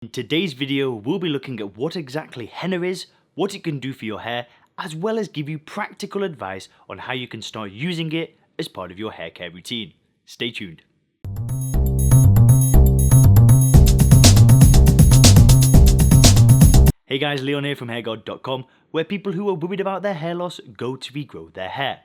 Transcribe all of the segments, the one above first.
In today's video, we'll be looking at what exactly henna is, what it can do for your hair, as well as give you practical advice on how you can start using it as part of your hair care routine. Stay tuned. Hey guys, Leon here from HairGuard.com, where people who are worried about their hair loss go to regrow their hair.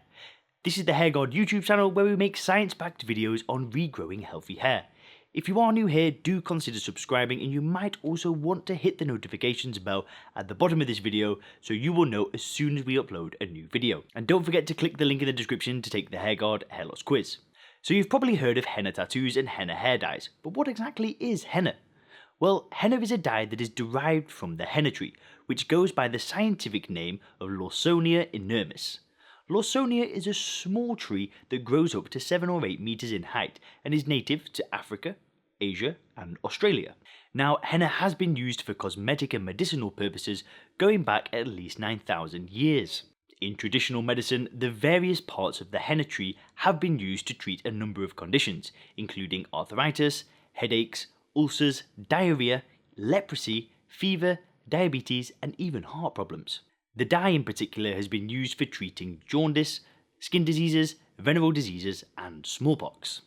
This is the HairGuard YouTube channel where we make science-backed videos on regrowing healthy hair. If you are new here, do consider subscribing, and you might also want to hit the notifications bell at the bottom of this video so you will know as soon as we upload a new video. And don't forget to click the link in the description to take the HairGuard hair loss quiz. So you've probably heard of henna tattoos and henna hair dyes, but what exactly is henna? Well, henna is a dye that is derived from the henna tree, which goes by the scientific name of Lawsonia inermis. Lawsonia is a small tree that grows up to 7 or 8 meters in height and is native to Africa, Asia and Australia. Now, henna has been used for cosmetic and medicinal purposes going back at least 9,000 years. In traditional medicine, the various parts of the henna tree have been used to treat a number of conditions, including arthritis, headaches, ulcers, diarrhea, leprosy, fever, diabetes and even heart problems. The dye in particular has been used for treating jaundice, skin diseases, venereal diseases and smallpox.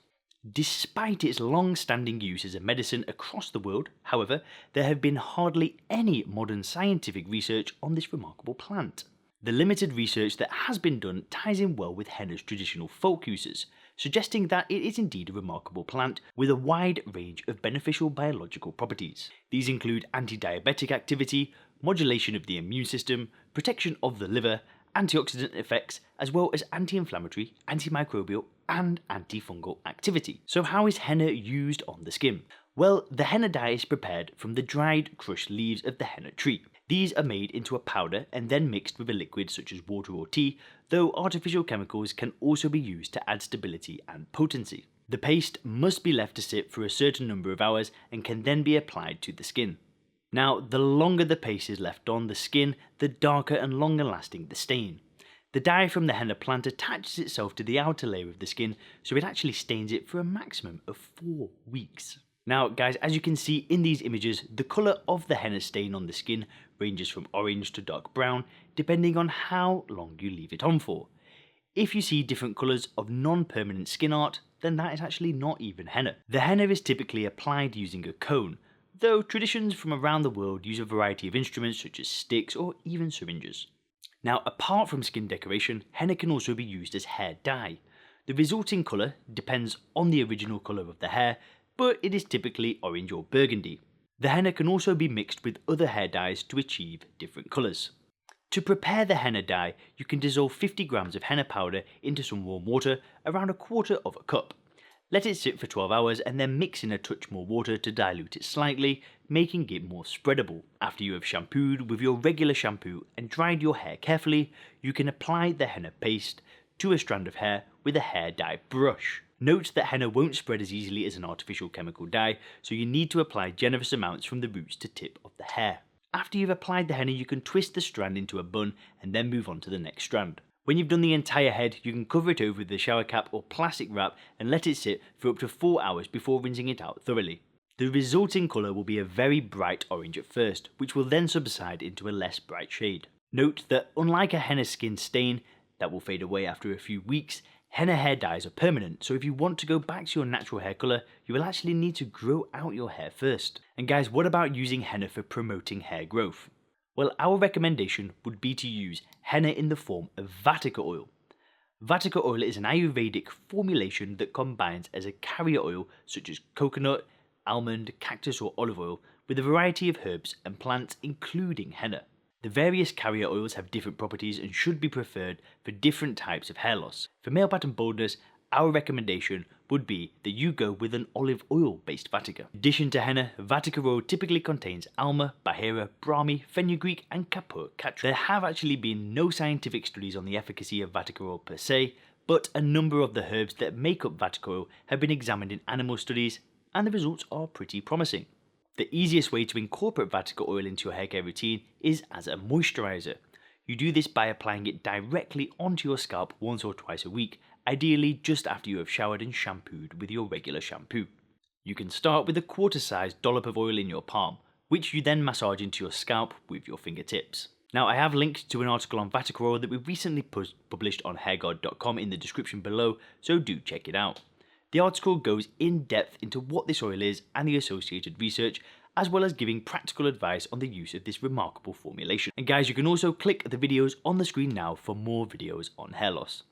Despite its long-standing use as a medicine across the world, however, there have been hardly any modern scientific research on this remarkable plant. The limited research that has been done ties in well with henna's traditional folk uses, suggesting that it is indeed a remarkable plant with a wide range of beneficial biological properties. These include anti-diabetic activity, modulation of the immune system, protection of the liver, antioxidant effects, as well as anti-inflammatory, antimicrobial and antifungal activity. So how is henna used on the skin? Well, the henna dye is prepared from the dried, crushed leaves of the henna tree. These are made into a powder and then mixed with a liquid such as water or tea, though artificial chemicals can also be used to add stability and potency. The paste must be left to sit for a certain number of hours and can then be applied to the skin. Now, the longer the paste is left on the skin, the darker and longer lasting the stain. The dye from the henna plant attaches itself to the outer layer of the skin, so it actually stains it for a maximum of 4 weeks. Now guys, as you can see in these images, the colour of the henna stain on the skin ranges from orange to dark brown, depending on how long you leave it on for. If you see different colours of non-permanent skin art, then that is actually not even henna. The henna is typically applied using a cone, though traditions from around the world use a variety of instruments such as sticks or even syringes. Now, apart from skin decoration, henna can also be used as hair dye. The resulting colour depends on the original colour of the hair, but it is typically orange or burgundy. The henna can also be mixed with other hair dyes to achieve different colours. To prepare the henna dye, you can dissolve 50 grams of henna powder into some warm water, around 1/4 of a cup. Let it sit for 12 hours and then mix in a touch more water to dilute it slightly, making it more spreadable. After you have shampooed with your regular shampoo and dried your hair carefully, you can apply the henna paste to a strand of hair with a hair dye brush. Note that henna won't spread as easily as an artificial chemical dye, so you need to apply generous amounts from the roots to tip of the hair. After you've applied the henna, you can twist the strand into a bun and then move on to the next strand. When you've done the entire head, you can cover it over with a shower cap or plastic wrap and let it sit for up to 4 hours before rinsing it out thoroughly. The resulting colour will be a very bright orange at first, which will then subside into a less bright shade. Note that unlike a henna skin stain that will fade away after a few weeks, henna hair dyes are permanent, so if you want to go back to your natural hair colour, you will actually need to grow out your hair first. And guys, what about using henna for promoting hair growth? Well, our recommendation would be to use henna in the form of Vatica oil. Vatica oil is an Ayurvedic formulation that combines as a carrier oil such as coconut, almond, cactus or olive oil with a variety of herbs and plants including henna. The various carrier oils have different properties and should be preferred for different types of hair loss. For male pattern baldness, our recommendation would be that you go with an olive oil based Vatica. In addition to henna, Vatica oil typically contains alma, bahira, brahmi, fenugreek and kapur katra. There have actually been no scientific studies on the efficacy of Vatica oil per se, but a number of the herbs that make up Vatica oil have been examined in animal studies and the results are pretty promising. The easiest way to incorporate Vatica oil into your hair care routine is as a moisturiser. You do this by applying it directly onto your scalp once or twice a week, ideally just after you have showered and shampooed with your regular shampoo. You can start with a quarter-sized dollop of oil in your palm. which you then massage into your scalp with your fingertips. Now, I have linked to an article on Vatiquinol oil that we recently published on HairGuard.com in the description below, so do check it out. The article goes in depth into what this oil is and the associated research, as well as giving practical advice on the use of this remarkable formulation. And guys, you can also click the videos on the screen now for more videos on hair loss.